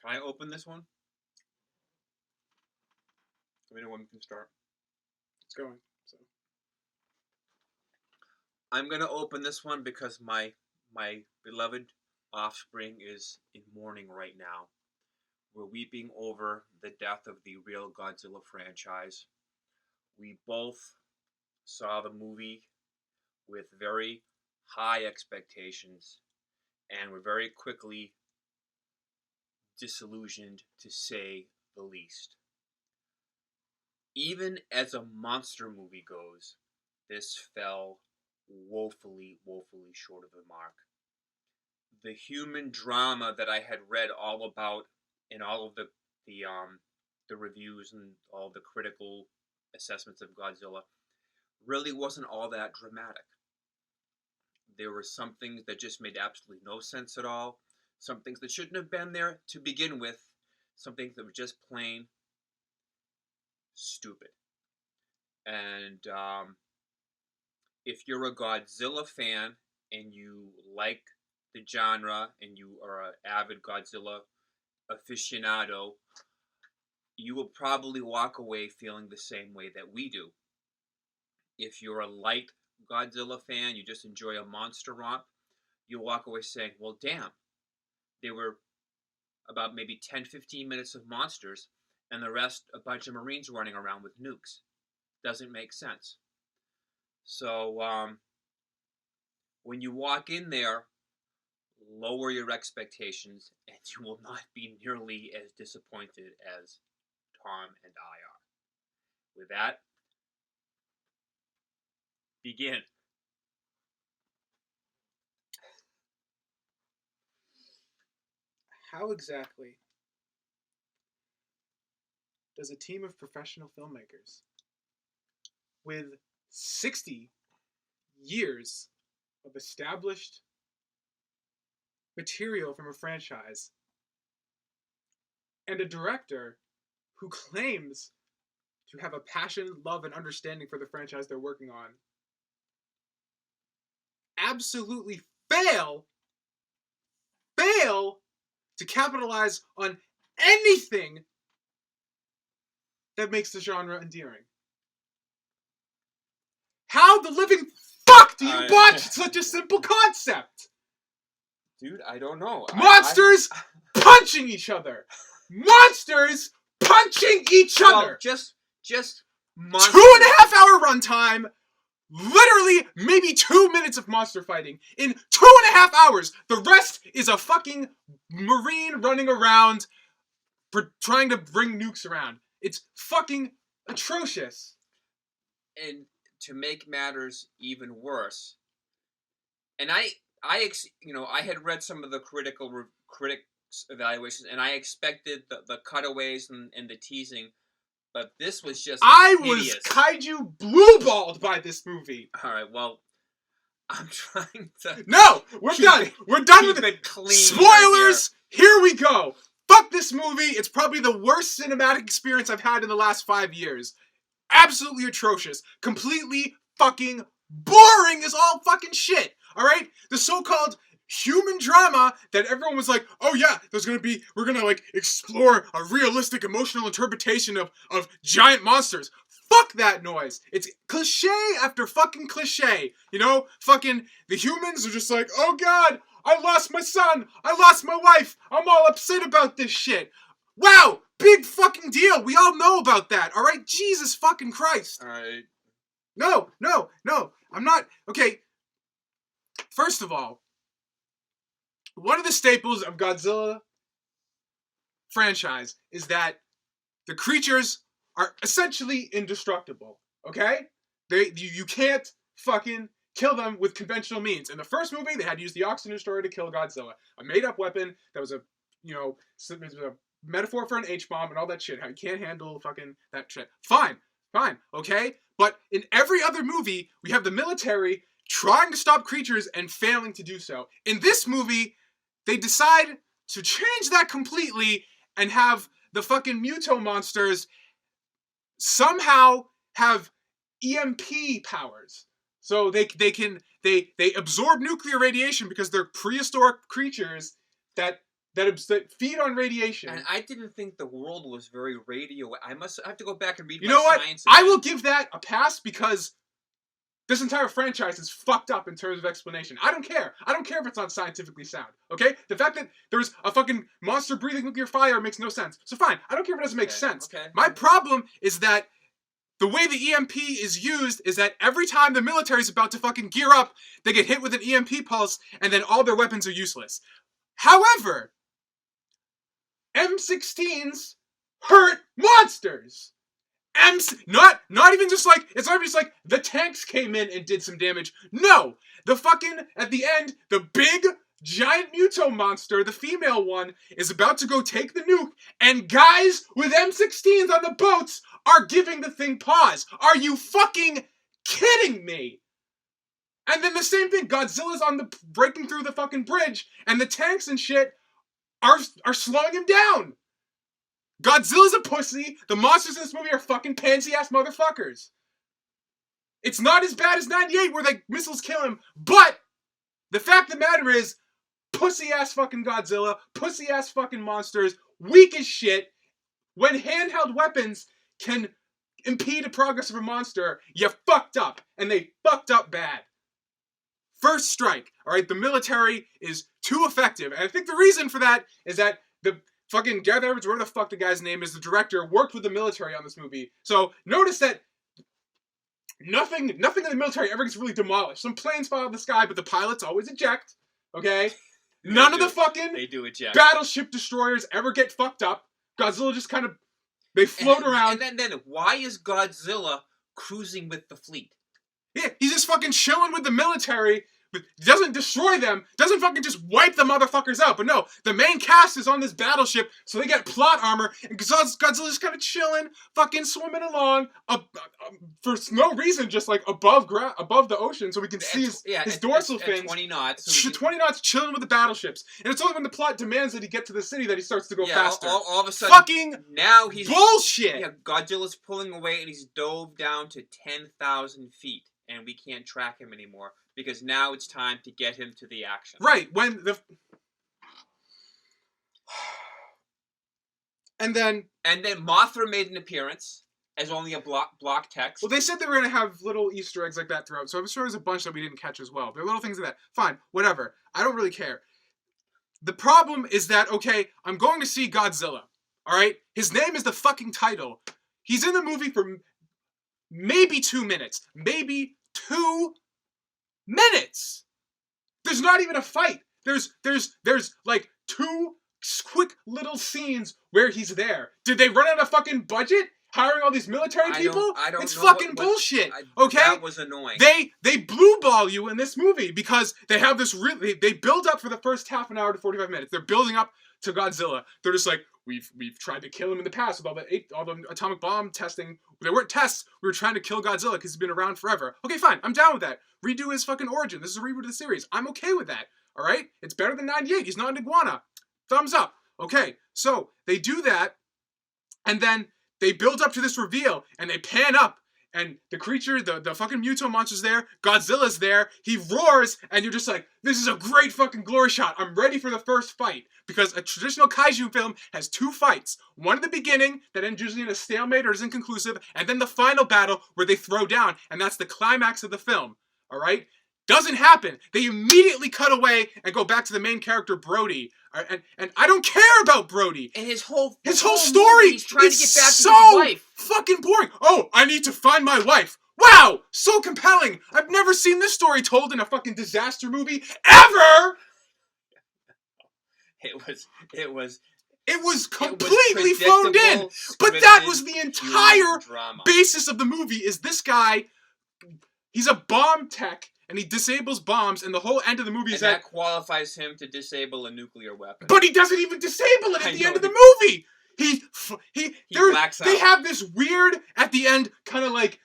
Can I open this one? Let me know when we can start. It's going. So I'm gonna open this one because my beloved offspring is in mourning right now. We're weeping over the death of the real Godzilla franchise. We both saw the movie with very high expectations and were very quickly disillusioned, to say the least. Even as a monster movie goes, this fell woefully short of the mark. The human drama that I had read all about in all of the reviews and all the critical assessments of Godzilla really wasn't all that dramatic. There were some things that just made absolutely no sense at all. Some things that shouldn't have been there to begin with. Some things that were just plain stupid. And if you're a Godzilla fan and you like the genre and you are an avid Godzilla aficionado, you will probably walk away feeling the same way that we do. If you're a light Godzilla fan, you just enjoy a monster romp, you'll walk away saying, well, damn, there were about maybe 10-15 minutes of monsters and the rest a bunch of Marines running around with nukes. Doesn't make sense. So when you walk in there, lower your expectations and you will not be nearly as disappointed as Tom and I are. With that, begin. how exactly does a team of professional filmmakers with 60 years of established material from a franchise and a director who claims to have a passion, love, and understanding for the franchise they're working on absolutely fail to capitalize on anything that makes the genre endearing? How the living fuck do you botch such a simple concept? Dude, I don't know. Monsters punching each other. Monsters punching each other. Just monsters. 2.5 hour runtime. Literally, maybe 2 minutes of monster fighting. In 2.5 hours, the rest is a fucking Marine running around trying to bring nukes around. It's fucking atrocious. And to make matters even worse, and I had read some of the critics evaluations, and I expected the cutaways and the teasing, but this was just hideous. Was kaiju blue-balled by this movie. All right, well, I'm trying to. No, we're done. We're done with it. Clean. Spoilers. Here we go. Fuck this movie. It's probably the worst cinematic experience I've had in the last 5 years. Absolutely atrocious. Completely fucking boring as all fucking shit. Alright? The so-called human drama that everyone was like, oh yeah, we're gonna like explore a realistic emotional interpretation of giant monsters. Fuck that noise. It's cliche after fucking cliche. You know? Fucking the humans are just like, oh god, I lost my son. I lost my wife. I'm all upset about this shit. Wow, big fucking deal. We all know about that, all right? Jesus fucking Christ. All right. No. I'm not. Okay. First of all, one of the staples of Godzilla franchise is that the creatures are essentially indestructible, okay? You can't fucking kill them with conventional means. In the first movie, they had to use the oxygen destroyer to kill Godzilla. A made-up weapon that was a metaphor for an H-bomb and all that shit. How you can't handle fucking that shit. Fine, okay? But in every other movie, we have the military trying to stop creatures and failing to do so. In this movie, they decide to change that completely and have the fucking Muto monsters somehow have EMP powers. So they absorb nuclear radiation because they're prehistoric creatures that that feed on radiation. And I didn't think the world was very I have to go back and read You my know what? science I again. will give that a pass because this entire franchise is fucked up in terms of explanation. I don't care. I don't care if it's not scientifically sound. Okay? The fact that there's a fucking monster breathing nuclear fire makes no sense. So fine. I don't care if it doesn't make sense. Okay. My problem is that the way the EMP is used is that every time the military's about to fucking gear up, they get hit with an EMP pulse, and then all their weapons are useless. However, M16s hurt monsters. Not even just like, it's not just like the tanks came in and did some damage. No! The fucking, at the end, the big giant Muto monster, the female one, is about to go take the nuke, and guys with M16s on the boats are giving the thing pause. Are you fucking kidding me? And then the same thing, Godzilla's breaking through the fucking bridge, and the tanks and shit are slowing him down. Godzilla's a pussy. The monsters in this movie are fucking pansy-ass motherfuckers. It's not as bad as 98 where the missiles kill him, but the fact of the matter is, pussy-ass fucking Godzilla, pussy-ass fucking monsters, weak as shit. When handheld weapons can impede the progress of a monster, you fucked up, and they fucked up bad. First strike, alright? The military is too effective, and I think the reason for that is that the fucking Gareth Edwards, whatever the fuck the guy's name is, the director, worked with the military on this movie. So notice that nothing in the military ever gets really demolished. Some planes fall out of the sky, but the pilots always eject. Okay? None of the fucking battleship destroyers ever get fucked up. Godzilla just kind of, they float around. And then why is Godzilla cruising with the fleet? Yeah, he's just fucking chilling with the military. Doesn't destroy them, doesn't fucking just wipe the motherfuckers out. But no, the main cast is on this battleship, so they get plot armor, and Godzilla's kind of chilling, fucking swimming along, for no reason, just like above the ocean, so we can see his dorsal fins. 20 knots. 20 knots chilling with the battleships. And it's only when the plot demands that he get to the city that he starts to go faster. All of a sudden, fucking now he's bullshit! Yeah, Godzilla's pulling away, and he's dove down to 10,000 feet, and we can't track him anymore. Because now it's time to get him to the action. Right, when the... And then Mothra made an appearance as only a block text. Well, they said they were going to have little Easter eggs like that throughout, so I'm sure there's a bunch that we didn't catch as well. There are little things like that. Fine, whatever. I don't really care. The problem is that, okay, I'm going to see Godzilla, alright? His name is the fucking title. He's in the movie for maybe 2 minutes. Maybe 2 minutes! There's not even a fight. There's like 2 quick little scenes where he's there. Did they run out of fucking budget hiring all these military people? I don't it's know fucking bullshit. Okay? That was annoying. They blue ball you in this movie because they have this they build up for the first half an hour to 45 minutes. They're building up to Godzilla. They're just like, we've tried to kill him in the past with all the atomic bomb testing. They weren't tests. We were trying to kill Godzilla because he's been around forever. Okay, fine. I'm down with that. Redo his fucking origin. This is a reboot of the series. I'm okay with that. All right? It's better than 98. He's not an iguana. Thumbs up. Okay, so they do that, and then they build up to this reveal, and they pan up, and the creature, the fucking Muto monster's there, Godzilla's there, he roars, and you're just like, this is a great fucking glory shot. I'm ready for the first fight. Because a traditional kaiju film has 2 fights. One at the beginning, that ends usually in a stalemate or is inconclusive, and then the final battle where they throw down, and that's the climax of the film. Alright? Doesn't happen. They immediately cut away and go back to the main character, Brody. And I don't care about Brody. And his whole story, he's trying to get back to his wife. Fucking boring. Oh, I need to find my wife. Wow, so compelling. I've never seen this story told in a fucking disaster movie ever. It was completely phoned in. But that was the entire basis of the movie. Is this guy? He's a bomb tech. And he disables bombs, and the whole end of the movie is that qualifies him to disable a nuclear weapon. But he doesn't even disable it at the end of the movie. He blacks out. They have this weird at the end, kind of like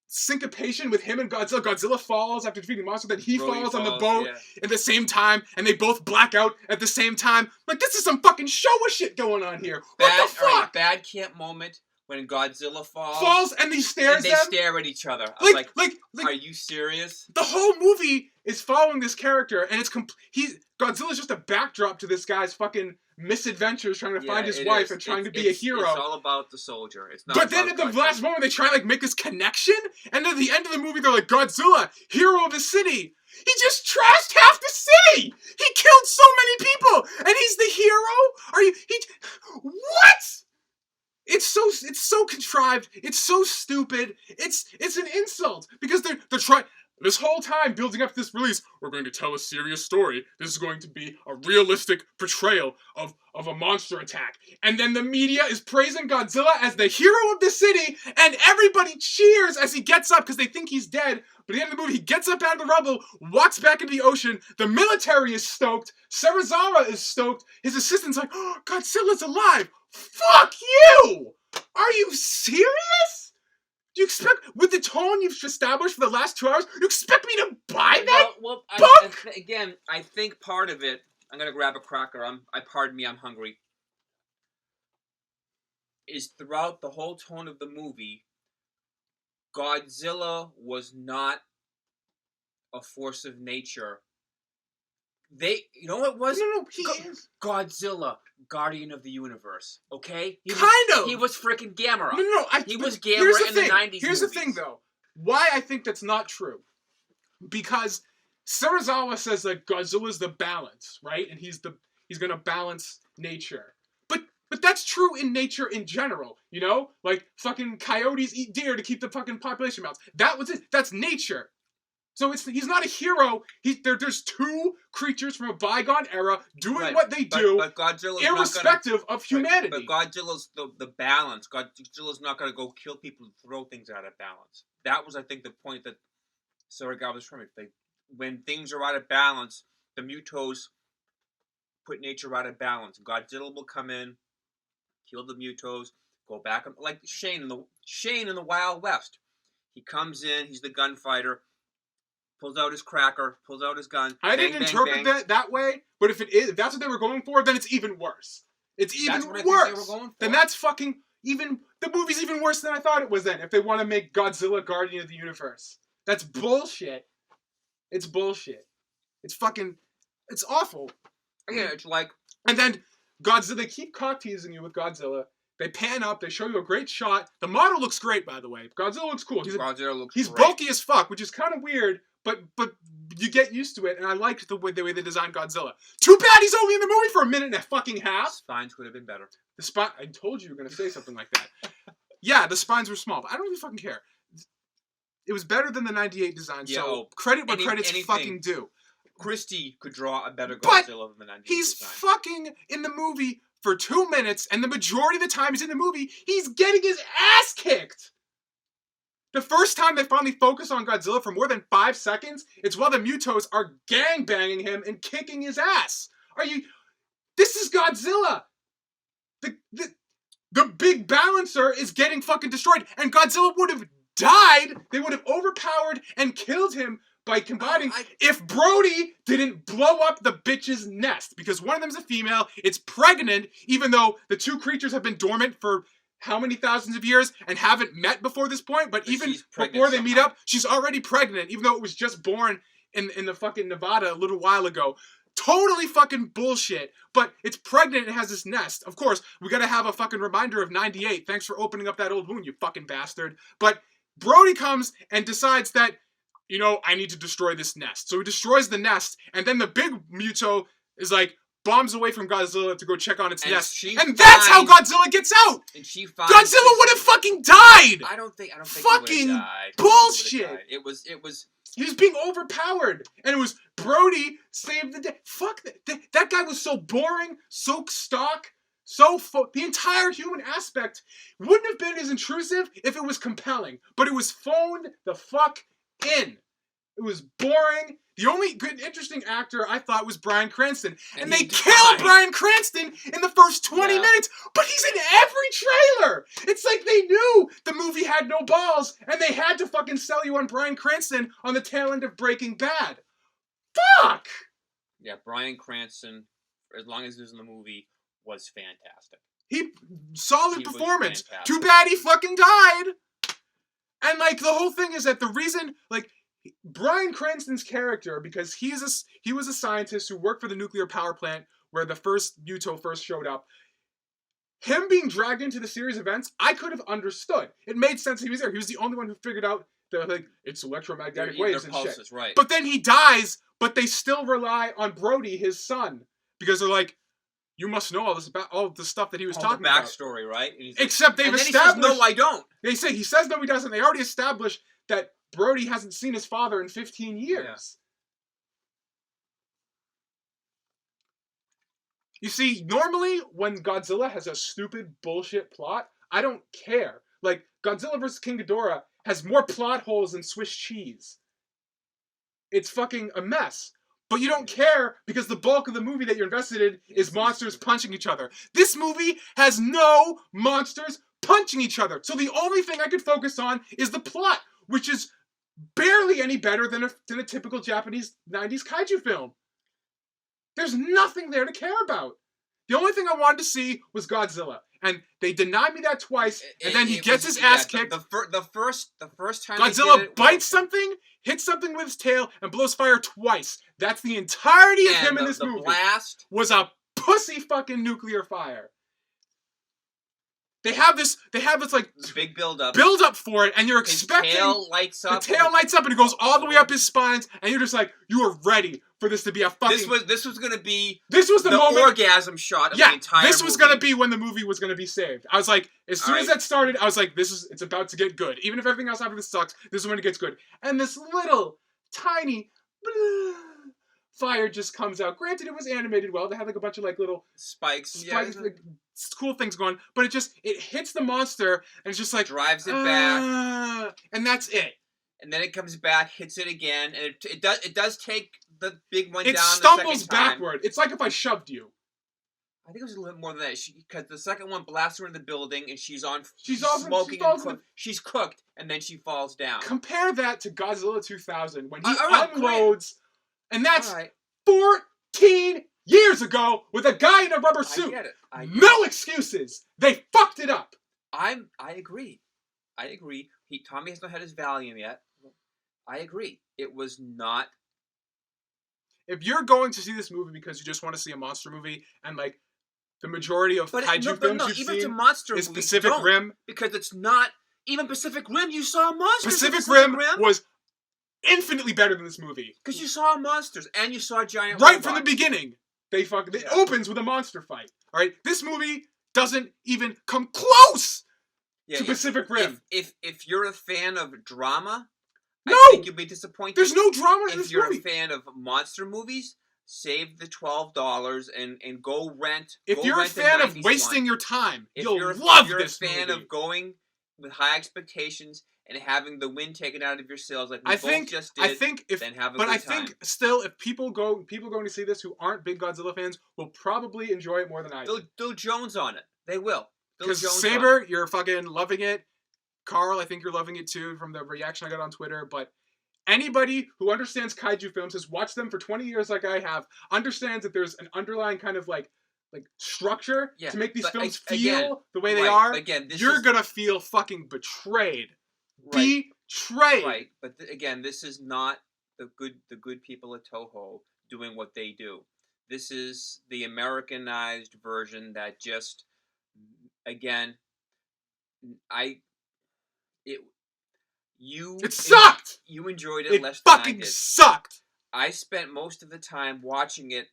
syncopation with him and Godzilla. Godzilla falls after defeating the monster, then he falls on the boat at the same time, and they both black out at the same time. Like, this is some fucking Showa shit going on here. What the fuck? Bad camp moment when Godzilla falls and he stares and they them. stare at each other. I'm like, are you serious? The whole movie is following this character, and it's Godzilla's just a backdrop to this guy's fucking misadventures, trying to find his wife and trying to be a hero. It's all about the soldier. It's not. But then at the last moment, they try to like make this connection, and at the end of the movie, they're like, Godzilla, hero of the city. He just trashed half the city. He killed so many people, and he's the hero. What? It's so contrived. It's so stupid. It's an insult because they're trying this whole time building up this release. We're going to tell a serious story. This is going to be a realistic portrayal of a monster attack. And then the media is praising Godzilla as the hero of the city, and everybody cheers as he gets up because they think he's dead. But at the end of the movie, he gets up out of the rubble, walks back into the ocean. The military is stoked. Serizawa is stoked. His assistant's like, oh, Godzilla's alive. Fuck you! Are you serious? Do you expect, with the tone you've established for the last 2 hours, you expect me to buy that book? I think part of it, I'm gonna grab a cracker, pardon me, I'm hungry, is throughout the whole tone of the movie, Godzilla was not a force of nature. You know what it was? No, he is. Godzilla, Guardian of the Universe, okay? He was freaking Gamera. No, he was Gamera in the 90s Here's the thing, though. Why I think that's not true. Because Serizawa says that Godzilla's the balance, right? And he's gonna balance nature. But that's true in nature in general, you know? Like, fucking coyotes eat deer to keep the fucking population balanced. That was it. That's nature. So he's not a hero. There's two creatures from a bygone era doing what they do, but Godzilla's irrespective of humanity. But Godzilla's the balance. Godzilla's not going to go kill people and throw things out of balance. That was, I think, the point that Serizawa was trying to make. When things are out of balance, the Mutos put nature out of balance. Godzilla will come in, kill the Mutos, go back, like Shane in the Wild West. He comes in, he's the gunfighter. Pulls out his cracker, pulls out his gun. I didn't interpret that way, but if that's what they were going for, then it's even worse. It's even worse. They were going for. Then that's fucking the movie's even worse than I thought it was then, if they want to make Godzilla Guardian of the Universe. That's bullshit. It's bullshit. It's awful. Yeah, it's like... And then Godzilla, they keep cock-teasing you with Godzilla. They pan up, they show you a great shot. The model looks great, by the way. Godzilla looks cool. He's bulky as fuck, which is kind of weird. But you get used to it, and I liked the way they designed Godzilla. Too bad he's only in the movie for a minute and a fucking half. Spines could have been better. I told you were going to say something like that. Yeah, the spines were small, but I don't even fucking care. It was better than the 98 design, so credit where credit's fucking due. Christie could draw a better Godzilla than the 98 he's design. Fucking in the movie for 2 minutes, and the majority of the time he's in the movie, he's getting his ass kicked. The first time they finally focus on Godzilla for more than 5 seconds, it's while the Mutos are gangbanging him and kicking his ass. This is Godzilla. The big balancer is getting fucking destroyed, and Godzilla would have died. They would have overpowered and killed him by combining if Brody didn't blow up the bitch's nest, because one of them's a female, it's pregnant, even though the two creatures have been dormant for how many thousands of years and haven't met before this point, but even before they meet up, she's already pregnant, even though it was just born in the fucking Nevada a little while ago. Totally fucking bullshit, but it's pregnant and has this nest. Of course, we gotta have a fucking reminder of 98. Thanks for opening up that old wound, you fucking bastard. But Brody comes and decides that, I need to destroy this nest. So he destroys the nest, and then the big Muto is like, bombs away from Godzilla to go check on its nest. And that's how Godzilla gets out! And Godzilla would have fucking died! I don't think fucking he would have died. Bullshit! It was... He was being overpowered, and it was Brody saved the day. Fuck that. That guy was so boring, so stock, the entire human aspect wouldn't have been as intrusive if it was compelling, but it was phoned the fuck in. It was boring. The only good, interesting actor I thought was Bryan Cranston. And they killed Bryan Cranston in the first 20 minutes, but he's in every trailer. It's like they knew the movie had no balls, and they had to fucking sell you on Bryan Cranston on the tail end of Breaking Bad. Fuck! Yeah, Bryan Cranston, as long as he was in the movie, was fantastic. Solid He was performance. fantastic. Too bad he fucking died. And like the whole thing is that the reason like Bryan Cranston's character, because he was a scientist who worked for the nuclear power plant where the first Yuto first showed up. Him being dragged into the series of events, I could have understood. It made sense he was there. He was the only one who figured out that like it's electromagnetic waves and pulses, shit. Right. But then he dies, but they still rely on Brody, his son, because they're like, you must know all this about all the stuff that he was talking the about. backstory, right? Except they've established. He says, no, I don't. He says no, he doesn't. They already established that Brody hasn't seen his father in 15 years. Yeah. You see, normally when Godzilla has a stupid bullshit plot, I don't care. Like, Godzilla vs. King Ghidorah has more plot holes than Swiss cheese. It's fucking a mess. But you don't care because the bulk of the movie that you're invested in is monsters punching each other. This movie has no monsters punching each other. So the only thing I could focus on is the plot, which is barely any better than a typical Japanese 90s kaiju film. There's nothing there to care about. The only thing I wanted to see was Godzilla. And they denied me that twice, and then he gets his ass kicked. The first time Godzilla bites something, hits something with his tail, and blows fire twice. That's the entirety of him in this movie. Blast was a pussy fucking nuclear fire. They have this like big build up for it, and you're expecting his tail lights up. The tail lights up, and it goes all the way up his spines, and you're just like, you are ready for this to be a fucking. This was gonna be. This was the moment, orgasm shot of the entire. This was gonna be when the movie was gonna be saved. I was like, as soon as that started, I was like, it's about to get good. Even if everything else after this sucks, this is when it gets good. And this little tiny fire just comes out. Granted, it was animated well. They had like a bunch of like little spikes, like, cool things going. But it hits the monster and it's just like drives it back, and that's it. And then it comes back, hits it again, and it does take the big one down. It stumbles backward. It's like if I shoved you. I think it was a little more than that. Because the second one blasts her in the building, and she's smoking. She's cooked, and then she falls down. Compare that to Godzilla 2000 when he unloads, and that's 14 years ago with a guy in a rubber suit. I get it. No excuses. They fucked it up. I agree. Tommy has not had his Valium yet. I agree. It was not. If you're going to see this movie because you just want to see a monster movie, and like the majority of kaiju films you've seen is Pacific Rim, because it's not even Pacific Rim. You saw monsters. Pacific Rim was infinitely better than this movie because you saw monsters and you saw giant right robots. from the beginning. It opens with a monster fight. All right, this movie doesn't even come close to Pacific Rim. If you're a fan of drama, no! I think you'll be disappointed. There's no drama in this movie. If you're a fan of monster movies, save the $12 and go rent. If you're a fan of wasting your time, you'll love this movie. If you're a fan of going with high expectations and having the wind taken out of your sails like we both just did, then have a good time. I think still, if people going to see this who aren't big Godzilla fans will probably enjoy it more than I do. They'll Jones on it. They will. Because Saber, you're fucking loving it. Carl, I think you're loving it too from the reaction I got on Twitter. But anybody who understands kaiju films, has watched them for 20 years like I have, understands that there's an underlying kind of like structure to make these films feel the way they are. You're gonna feel fucking betrayed. Right. Betrayed. Right. But again, this is not the good people at Toho doing what they do. This is the Americanized version that just, again, it sucked! You enjoyed it less than I did. It fucking sucked! I spent most of the time watching it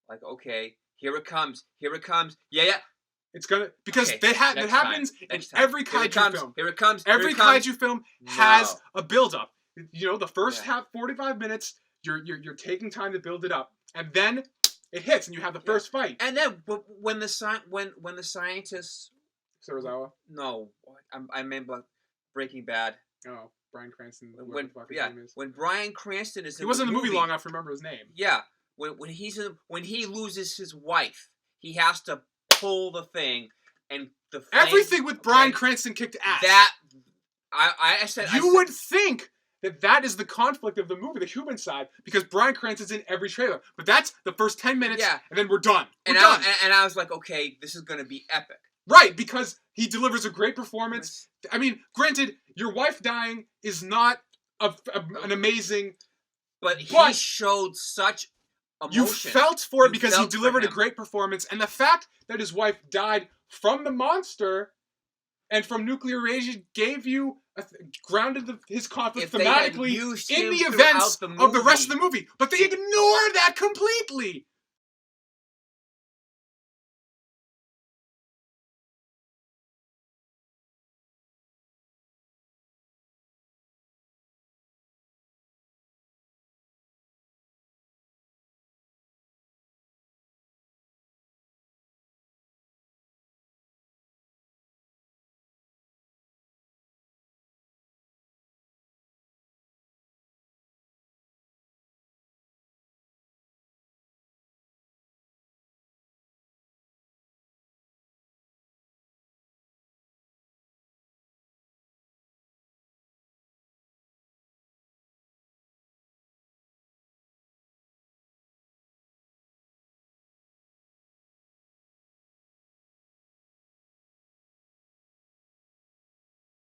like, okay, here it comes. Yeah. It's gonna, because that happens in every kaiju film. Here it comes. Every kaiju film has a build-up. You know, the first 45 minutes, you're taking time to build it up, and then it hits, and you have the first fight. And then when the scientists, Serizawa? No, I meant Breaking Bad. Oh, Bryan Cranston. When Bryan Cranston is he wasn't in the movie long enough to remember his name. Yeah, when he loses his wife, he has to pull the thing, and the flame, everything with Bryan Cranston kicked ass. I said you would think that is the conflict of the movie, the human side, because Bryan Cranston's in every trailer. But that's the first 10 minutes, and then we're done. We're done. I was like, okay, this is going to be epic. Right, because he delivers a great performance. I mean, granted, your wife dying is not an amazing... But he showed such emotion. You felt for it because he delivered a great performance. And the fact that his wife died from the monster and from nuclear radiation gave you... grounded his conflict thematically in the events of the rest of the movie. But they ignore that completely.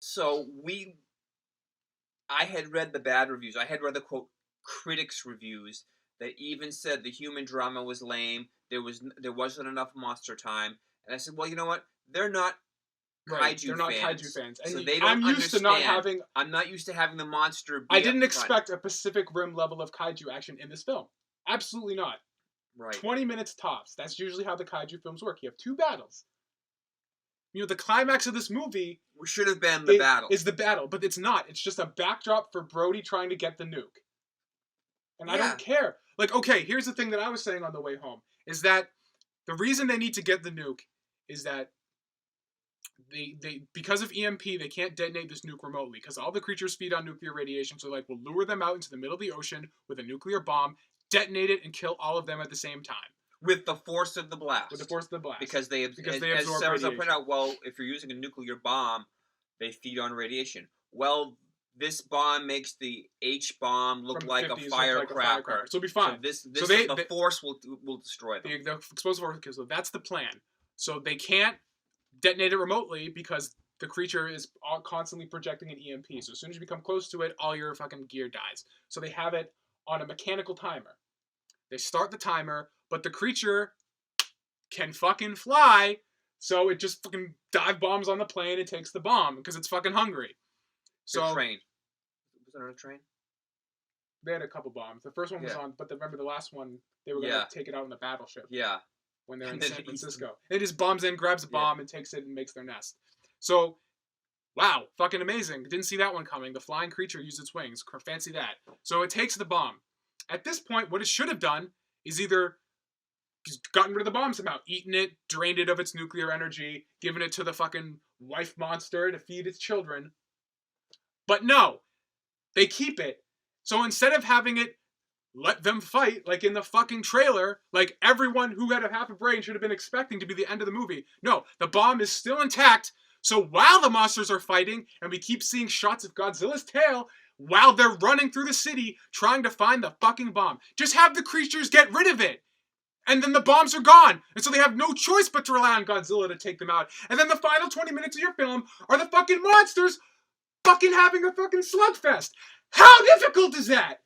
So I had read the bad reviews. I had read the quote critics reviews that even said the human drama was lame. There wasn't enough monster time. And I said, well, you know what? They're not kaiju they're not kaiju fans. And so they don't understand. I'm not used to having the monster be I didn't expect a Pacific Rim level of kaiju action in this film. Absolutely not. Right. 20 minutes tops. That's usually how the kaiju films work. You have 2 battles. You know, the climax of this movie... should have been the battle. Is the battle, but it's not. It's just a backdrop for Brody trying to get the nuke. And I don't care. Like, okay, here's the thing that I was saying on the way home, is that the reason they need to get the nuke is that they because of EMP, they can't detonate this nuke remotely, because all the creatures feed on nuclear radiation, so like, we'll lure them out into the middle of the ocean with a nuclear bomb, detonate it, and kill all of them at the same time. With the force of the blast. With the force of the blast. Because they absorb radiation. Pointed out, well, if you're using a nuclear bomb, they feed on radiation. Well, this bomb makes the H-bomb look like a firecracker. So it'll be fine. So the force will destroy them. The explosive force, so that's the plan. So they can't detonate it remotely because the creature is constantly projecting an EMP. So as soon as you become close to it, all your fucking gear dies. So they have it on a mechanical timer. They start the timer, but the creature can fucking fly, so it just fucking dive bombs on the plane and takes the bomb because it's fucking hungry. So the train. Was it on a train? They had a couple bombs. The first one was on, but remember the last one, they were going to take it out on the battleship. Yeah. When they're in San Francisco. It just bombs in, grabs a bomb, and takes it and makes their nest. So, wow, fucking amazing. Didn't see that one coming. The flying creature used its wings. Fancy that. So it takes the bomb. At this point, what it should have done is either gotten rid of the bomb somehow, eaten it, drained it of its nuclear energy, given it to the fucking wife monster to feed its children. But no, they keep it. So instead of having it let them fight, like in the fucking trailer, like everyone who had a half a brain should have been expecting to be the end of the movie. No, the bomb is still intact. So while the monsters are fighting, and we keep seeing shots of Godzilla's tail, while they're running through the city trying to find the fucking bomb. Just have the creatures get rid of it. And then the bombs are gone. And so they have no choice but to rely on Godzilla to take them out. And then the final 20 minutes of your film are the fucking monsters fucking having a fucking slugfest. How difficult is that?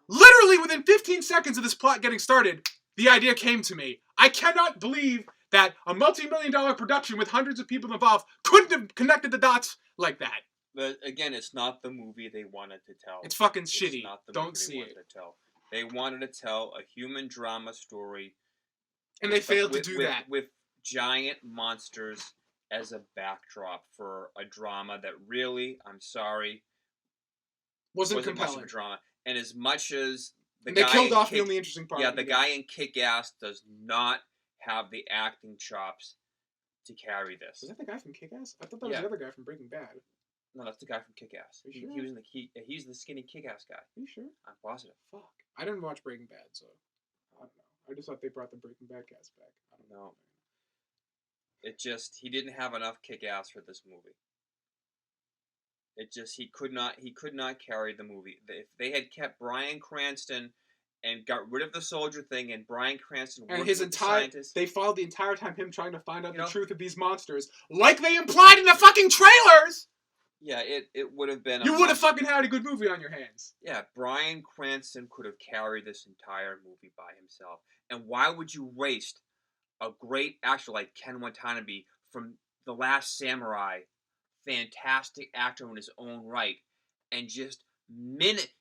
Literally within 15 seconds of this plot getting started, the idea came to me. I cannot believe that a multi-million-dollar production with hundreds of people involved couldn't have connected the dots like that. But again, it's not the movie they wanted to tell. It's fucking shitty. Don't see it. They wanted to tell a human drama story. And they failed to do that. With giant monsters as a backdrop for a drama that really, I'm sorry, wasn't compelling. Much of a drama. And as much as they killed off the only interesting part. Yeah, the guy in Kick-Ass does not have the acting chops to carry this. Was that the guy from Kick-Ass? I thought that was the other guy from Breaking Bad. No, that's the guy from Kick-Ass. Are you sure? He was he's the skinny Kick-Ass guy. Are you sure? I'm positive. Fuck. I didn't watch Breaking Bad, so I don't know. I just thought they brought the Breaking Bad cast back. I don't know. He didn't have enough Kick-Ass for this movie. It just he could not carry the movie. If they had kept Bryan Cranston and got rid of the soldier thing, and Bryan Cranston And worked his with the entire scientists, they followed the entire time him trying to find out you the know, truth of these monsters, like they implied in the fucking trailers. yeah, it would have been a You would have much, fucking had a good movie on your hands. yeah, Bryan Cranston could have carried this entire movie by himself. And why would you waste a great actor like Ken Watanabe from The Last Samurai, fantastic actor in his own right, and just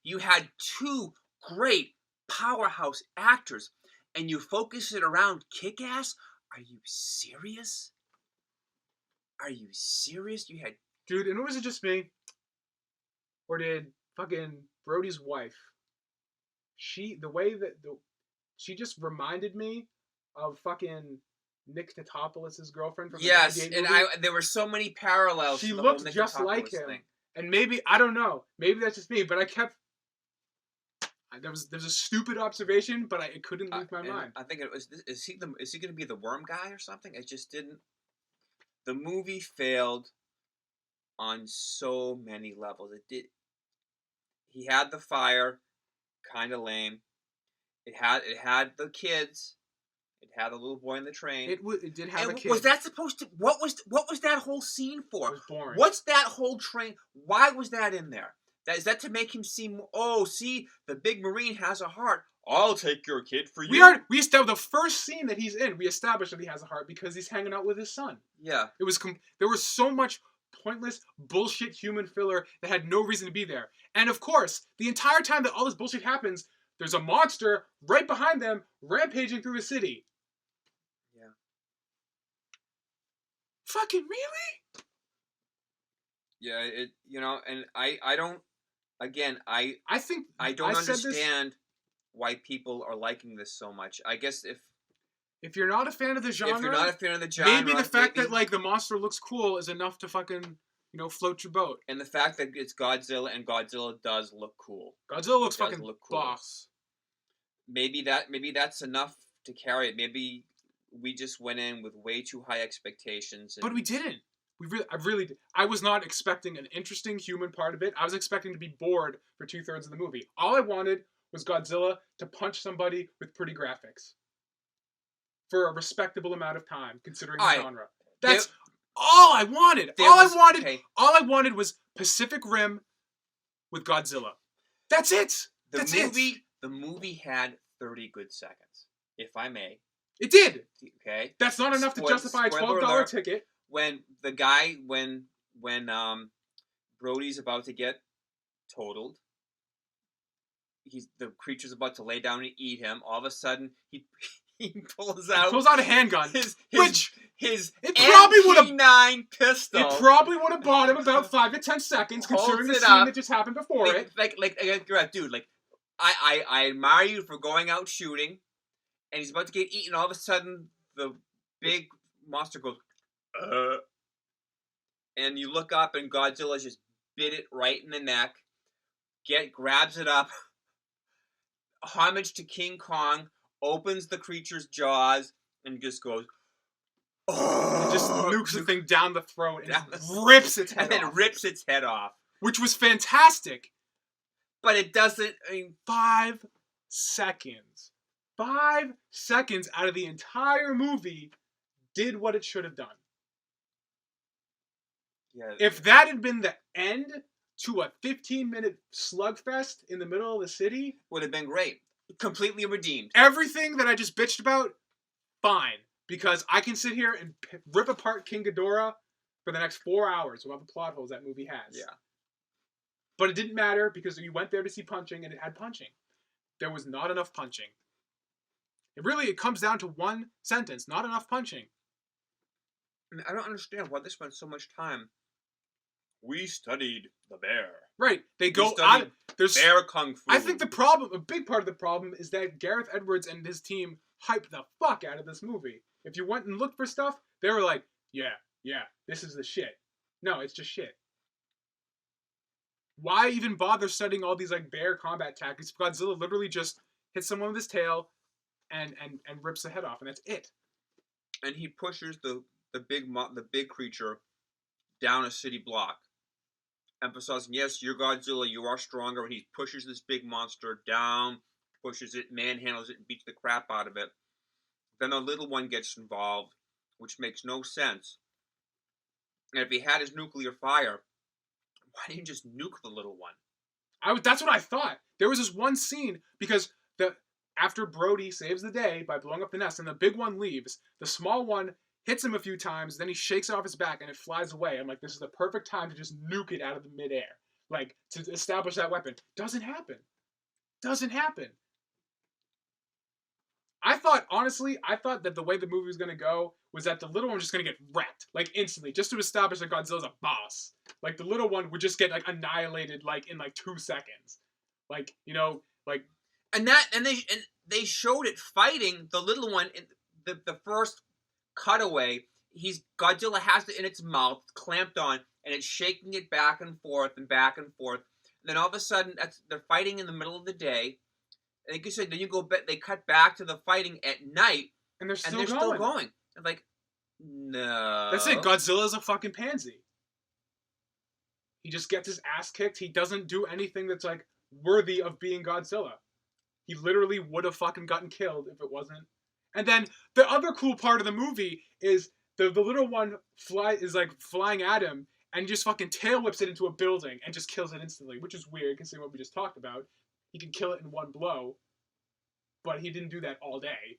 you had two great powerhouse actors, and you focus it around Kick-Ass? Are you serious? Are you serious? You had Dude, and was it just me? Or did fucking Brody's wife, she just reminded me of fucking Nick Tatopoulos' girlfriend from the yes, 98 and movie. there were so many parallels She to the whole looked just like Nicotopoulos him. thing. And maybe, I don't know, maybe that's just me, but I kept, there's a stupid observation, but it couldn't leave my mind. I think it was, is he going to be the worm guy or something? It just didn't. The movie failed on so many levels. It did. He had the fire, kind of lame. It had the kids. It had the little boy in the train. It did have a kid. Was that supposed to? What was that whole scene for? It was boring. What's that whole train? Why was that in there? Is that to make him seem? Oh, see, the big Marine has a heart. I'll take your kid for you. We established the first scene that he's in. We established that he has a heart because he's hanging out with his son. Yeah. There was so much pointless bullshit human filler that had no reason to be there. And of course, the entire time that all this bullshit happens, there's a monster right behind them rampaging through the city. Yeah. Fucking really? Yeah, and I don't. Again, I think I don't understand why people are liking this so much. I guess if you're not a fan of the genre, if you're not a fan of the genre, maybe the fact that like the monster looks cool is enough to fucking float your boat. And the fact that it's Godzilla and Godzilla does look cool. Godzilla looks fucking cool. Boss. Maybe that's enough to carry it. Maybe we just went in with way too high expectations. But we didn't. I was not expecting an interesting human part of it. I was expecting to be bored for 2/3 of the movie. All I wanted was Godzilla to punch somebody with pretty graphics for a respectable amount of time, considering the genre. That's all I wanted. All I wanted was Pacific Rim with Godzilla. That's it. The movie had 30 good seconds, if I may. It did. Okay. That's not enough to justify a $12 ticket. When Brody's about to get totaled, the creature's about to lay down and eat him. All of a sudden, he pulls out a handgun, his probably MP9 pistol. It probably would have bought him about 5 to 10 seconds, considering the scene that just happened before it. Dude, I admire you for going out shooting, and he's about to get eaten. All of a sudden, the big monster goes, and you look up, and Godzilla just bit it right in the neck. Grabs it up. Homage to King Kong. Opens the creature's jaws and just goes. It just nukes the thing down the throat and rips its head off. And then rips its head off, which was fantastic. But it doesn't. 5 seconds. 5 seconds out of the entire movie did what it should have done. Yeah. If that had been the end to a 15-minute slugfest in the middle of the city, would have been great. Completely redeemed. Everything that I just bitched about, fine. Because I can sit here and rip apart King Ghidorah for the next 4 hours without the plot holes that movie has. Yeah. But it didn't matter because you went there to see punching and it had punching. There was not enough punching. It comes down to one sentence. Not enough punching. I don't understand why they spent so much time. We studied the bear. Right. They go out. There's bear kung fu. I think a big part of the problem is that Gareth Edwards and his team hyped the fuck out of this movie. If you went and looked for stuff, they were like, yeah, this is the shit. No, it's just shit. Why even bother studying all these like bear combat tactics? Godzilla literally just hits someone with his tail and rips the head off, and that's it. And he pushes the big creature down a city block. emphasizing, yes, you're Godzilla, you are stronger, and he pushes this big monster down, pushes it, manhandles it, and beats the crap out of it. Then the little one gets involved, which makes no sense. And if he had his nuclear fire, why didn't he just nuke the little one? That's what I thought. There was this one scene because after Brody saves the day by blowing up the nest and the big one leaves, the small one hits him a few times, then he shakes it off his back and it flies away. I'm like, this is the perfect time to just nuke it out of the midair. Like, to establish that weapon. Doesn't happen. Doesn't happen. Honestly, I thought that the way the movie was going to go was that the little one was just going to get wrecked, like, instantly, just to establish that Godzilla's a boss. Like, the little one would just get, like, annihilated, like, in, like, 2 seconds. Like, you know, like... And they showed it fighting the little one in the first cutaway. Godzilla has it in its mouth, clamped on, and it's shaking it back and forth and back and forth. And then all of a sudden, they're fighting in the middle of the day. And like you said, then they cut back to the fighting at night, and they're still going. I'm like, no. That's it. Godzilla's a fucking pansy. He just gets his ass kicked. He doesn't do anything that's, like, worthy of being Godzilla. He literally would have fucking gotten killed if it wasn't. And then the other cool part of the movie is the little one is like flying at him and he just fucking tail whips it into a building and just kills it instantly, which is weird considering what we just talked about. He can kill it in one blow, but he didn't do that all day.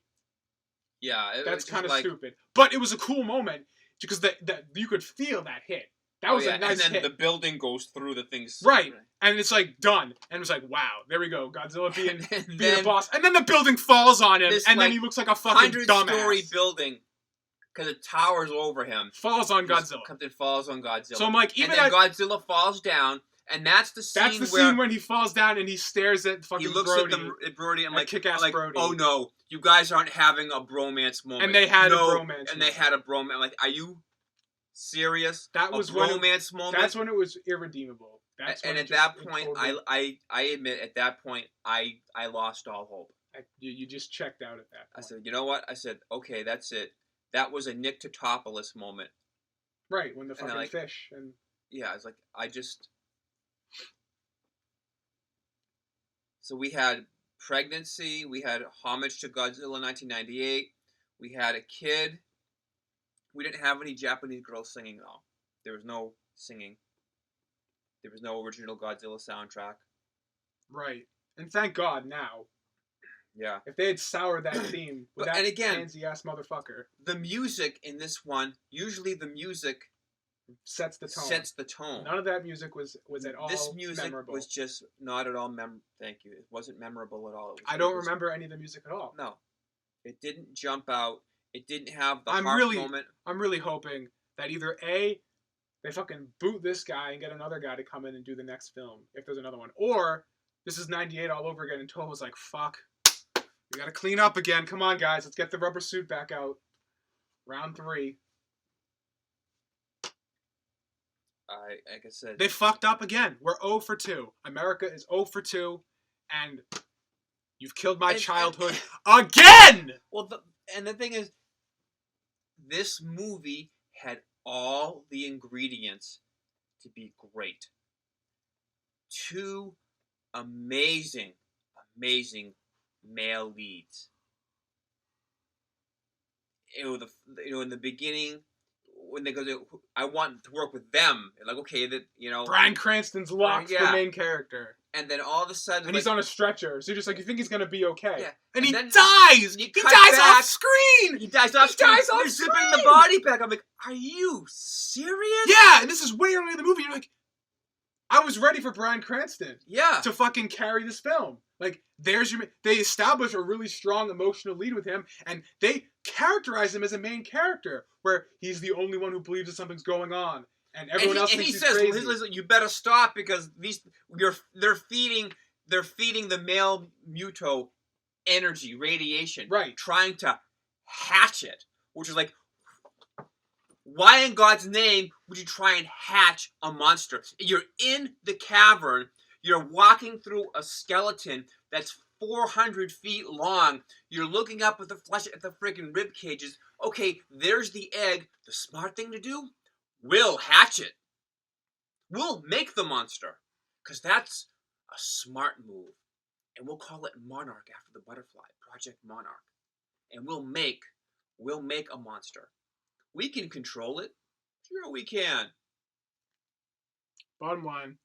Yeah, that's kind of stupid. But it was a cool moment because that you could feel that hit. That was a nice hit. And then the building goes through the things. Right. And it's like done. And it's like, wow, there we go. Godzilla being a boss. And then the building falls on him. And then he looks like a fucking dumbass. 100-story building, because it towers over him. Falls on Godzilla. It falls on Godzilla. So I'm like, Godzilla falls down. And that's the scene when he falls down and he stares at fucking Brody. He looks at Brody and kick-ass Brody. Oh no, you guys aren't having a bromance moment. And they had a bromance. And they had a bromance. I'm like, are you serious? That was a bromance moment. That's when it was irredeemable. And at that point, I admit, at that point, I lost all hope. You just checked out at that point. I said, you know what? I said, okay, that's it. That was a Nick Totopoulos moment. Right, when the fucking fish and... Yeah, it's like, So we had pregnancy, we had homage to Godzilla 1998, we had a kid. We didn't have any Japanese girls singing, though. There was no singing. There was no original Godzilla soundtrack. Right. And thank God now. Yeah. If they had soured that theme with that pansy-ass motherfucker. The music in this one, usually the music... Sets the tone. None of that music was at all memorable. This music was just not at all Thank you. It wasn't memorable at all. I don't remember any of the music at all. No. It didn't jump out. It didn't have the heart moment. I'm really hoping that either A, they fucking boot this guy and get another guy to come in and do the next film, if there's another one. Or, this is 98 all over again, and Toho was like, fuck. We gotta clean up again. Come on, guys. Let's get the rubber suit back out. Round 3. Like I said... They fucked up again. We're 0 for 2. America is 0 for 2, and you've killed my childhood again! Well, the thing is, this movie had all the ingredients to be great. 2 amazing male leads. In the beginning, when they go, I want to work with them. Like, okay, Bryan Cranston's locked the main character. And then all of a sudden... And he's on a stretcher, so you're just like, you think he's going to be okay. Yeah. And he dies! He dies off screen! He dies off screen! He's zipping the body back. I'm like, are you serious? Yeah, and this is way early in the movie. You're like, I was ready for Bryan Cranston. Yeah. To fucking carry this film. Like, they establish a really strong emotional lead with him, and they characterize him as a main character, where he's the only one who believes that something's going on, and everyone else thinks he's crazy. Listen, you better stop because they're feeding the male Muto energy, radiation, right? Trying to hatch it, which is like, why in God's name would you try and hatch a monster? You're in the cavern. You're walking through a skeleton that's 400 feet long. You're looking up at the flesh at the freaking rib cages. Okay, there's the egg. The smart thing to do? We'll hatch it. We'll make the monster, because that's a smart move. And we'll call it Monarch after the butterfly, Project Monarch. And we'll make a monster. We can control it. Sure we can. Bottom line,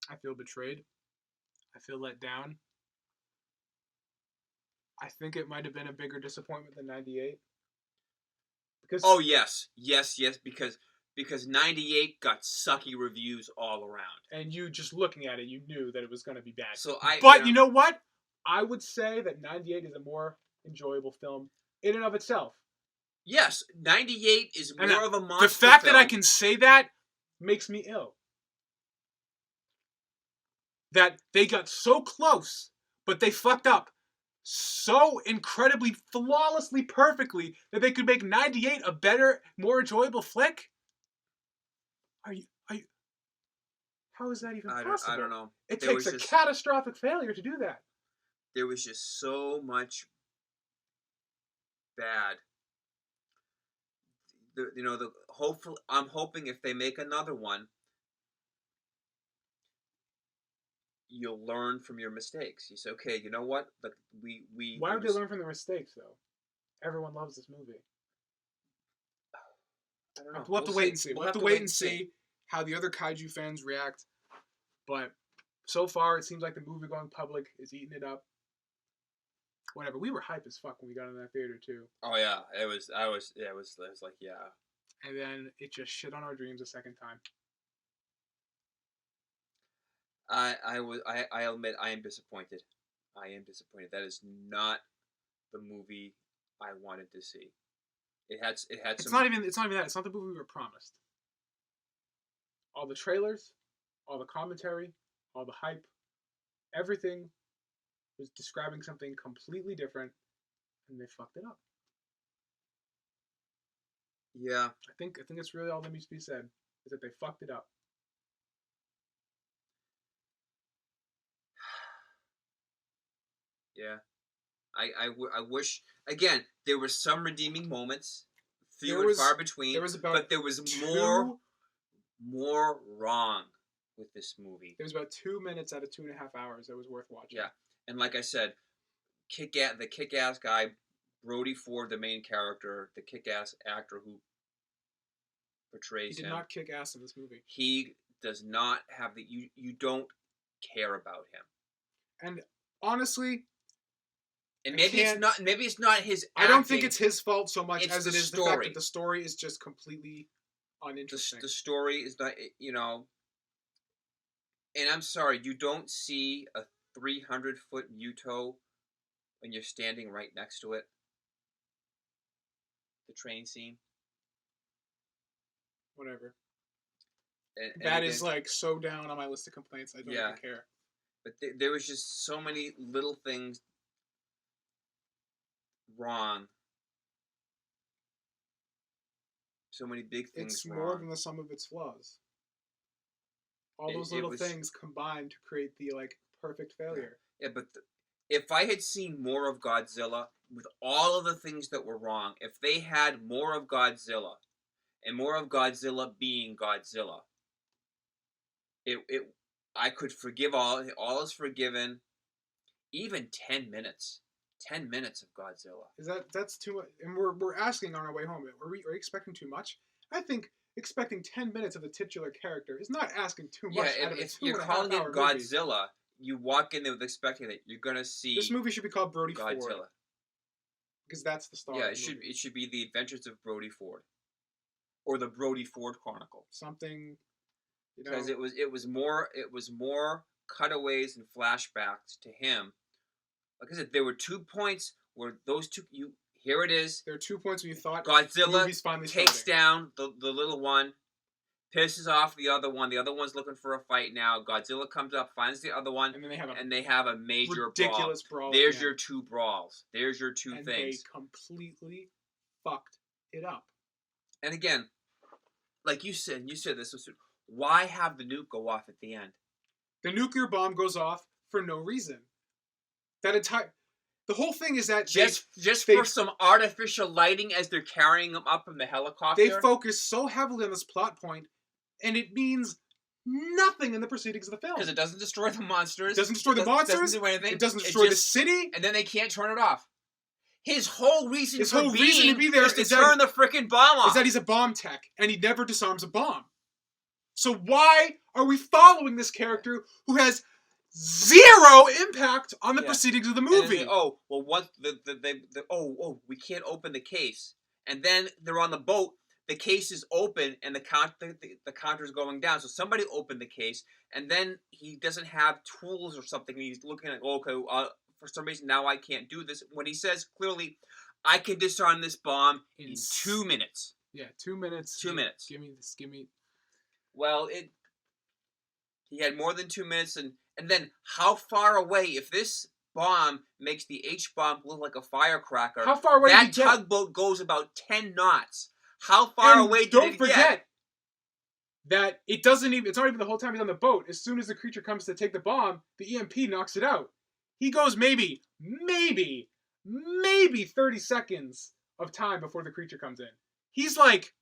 I feel betrayed. I feel let down. I think it might have been a bigger disappointment than 98. Because because 98 got sucky reviews all around. And you just looking at it, you knew that it was going to be bad. But you know what? I would say that 98 is a more enjoyable film in and of itself. Yes, 98 is more of a monster film. The fact film. that I can say that makes me ill. That they got so close, but they fucked up so incredibly, flawlessly, perfectly that they could make 98 a better, more enjoyable flick? Are you? How is that even possible? I don't know. It takes a catastrophic failure to do that. There was just so much bad. Hopefully, I'm hoping if they make another one, you'll learn from your mistakes. You say, okay, you know what? Why would they learn from their mistakes, though? Everyone loves this movie. I don't know. We'll have to wait and see. We'll have to wait and see how the other kaiju fans react. But so far, it seems like the movie-going public is eating it up. Whatever. We were hype as fuck when we got in that theater too. Oh yeah, it was. I was like, yeah. And then it just shit on our dreams a second time. I admit I am disappointed. I am disappointed. That is not the movie I wanted to see. It had. It's not even that. It's not the movie we were promised. All the trailers, all the commentary, all the hype, everything was describing something completely different, and they fucked it up. Yeah. I think it's really all that needs to be said, is that they fucked it up. Yeah. I wish, again, there were some redeeming moments, few and far between, but there was more wrong with this movie. There was about 2 minutes out of 2.5 hours that was worth watching. Yeah, and like I said, the kick-ass guy, Brody Ford, the main character, the kick-ass actor who portrays him. He did not kick ass in this movie. He does not have you don't care about him. And honestly, and maybe it's not his acting. I don't think it's his fault so much as it is the fact that the story is just completely uninteresting. The story is not, and I'm sorry, you don't see a 300-foot Muto when you're standing right next to it. The train scene. Whatever. And that is like so down on my list of complaints. I don't even care. But there was just so many little things wrong. So many big things wrong. It's more than the sum of its flaws. All those little things combined to create the perfect failure. Yeah, but if I had seen more of Godzilla with all of the things that were wrong, if they had more of Godzilla and more of Godzilla being Godzilla, I could forgive all is forgiven. Even 10 minutes. 10 minutes of Godzilla. That's too much? And we're asking on our way home. Are we expecting too much? I think expecting 10 minutes of a titular character is not asking too much. Yeah, if you're calling it Godzilla, movie. You walk in there with expecting that you're gonna see. This movie should be called Brody Godzilla. Ford. Because that's the star. Yeah, it should be The Adventures of Brody Ford, or the Brody Ford Chronicle. Something. Because it was more cutaways and flashbacks to him. Like I said, there were 2 points where those two. Here it is. There are 2 points where you thought Godzilla takes down the little one, pisses off the other one. The other one's looking for a fight now. Godzilla comes up, finds the other one, and then they have a major ridiculous brawl. There's your 2 brawls. There's your 2 things. They completely fucked it up. And again, like you said this was. Why have the nuke go off at the end? The nuclear bomb goes off for no reason. The whole thing is that just they for some artificial lighting as they're carrying him up in the helicopter. They focus so heavily on this plot point, and it means nothing in the proceedings of the film. Because it doesn't destroy the monsters. It doesn't destroy the monsters. Doesn't do anything. It doesn't destroy the city. And then they can't turn it off. His whole reason to be there is to turn the freaking bomb off. Is that he's a bomb tech, and he never disarms a bomb. So why are we following this character who has zero impact on the proceedings of the movie? We can't open the case. And then they're on the boat. The case is open, and the counter's going down. So somebody opened the case, and then he doesn't have tools or something. And he's looking at, for some reason now I can't do this. When he says clearly, I can disarm this bomb in 2 minutes. Yeah, 2 minutes. 2 minutes. Give me this. Give me. Well, he had more than 2 minutes, and then how far away, if this bomb makes the H-bomb look like a firecracker, how far away that tugboat goes about 10 knots. How far away did it get? Don't forget that it's not even the whole time he's on the boat. As soon as the creature comes to take the bomb, the EMP knocks it out. He goes maybe 30 seconds of time before the creature comes in. He's like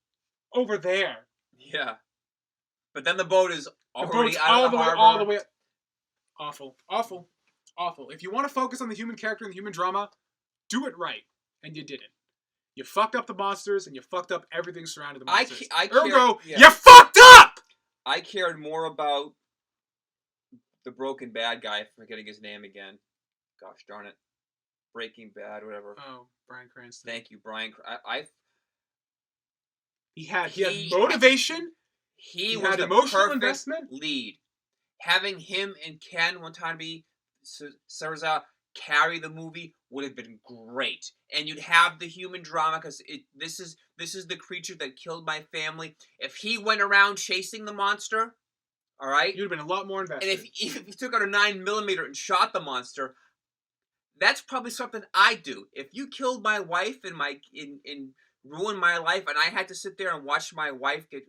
over there. Yeah. But then the boat is already out of the harbor. All the way. Awful. If you want to focus on the human character and the human drama, do it right. And you didn't. You fucked up the monsters, and you fucked up everything surrounding the monsters. You fucked up! I cared more about the broken bad guy, forgetting his name again. Gosh darn it. Breaking Bad, whatever. Oh, Bryan Cranston. Thank you, Bryan. He had motivation. He was had the emotional perfect investment. Lead. Having him and Ken Watanabe Sarza carry the movie would have been great, and you'd have the human drama because this is the creature that killed my family. If he went around chasing the monster, all right, you'd have been a lot more invested. And if he took out a 9mm and shot the monster, that's probably something I'd do. If you killed my wife and ruined my life, and I had to sit there and watch my wife get,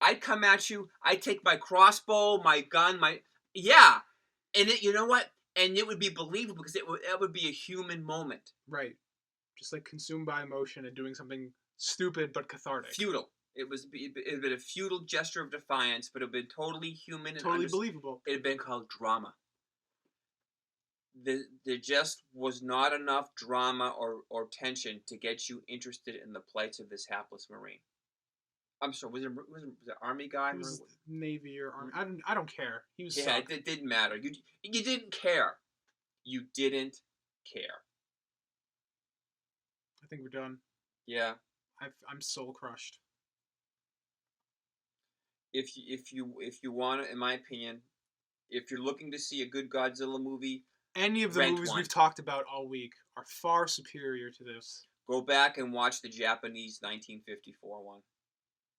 I'd come at you. I'd take my crossbow, my gun, and you know what? And it would be believable because it would be a human moment. Right. Just like consumed by emotion and doing something stupid but cathartic. Futile. It would have been a futile gesture of defiance, but it would have been totally human. Totally believable. It had been called drama. There just was not enough drama or tension to get you interested in the plights of this hapless Marine. I'm sorry, was it Army guy? It was Navy or Army. I don't care. He was it didn't matter. You didn't care. You didn't care. I think we're done. Yeah. I'm soul crushed. If you want it, in my opinion, if you're looking to see a good Godzilla movie, any of the movies we've talked about all week are far superior to this. Go back and watch the Japanese 1954 one.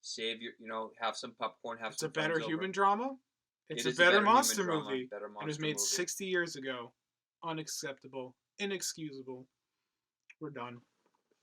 Save have some popcorn, have some. It's a better human drama. It's a better monster movie. It was made 60 years ago. Unacceptable. Inexcusable. We're done.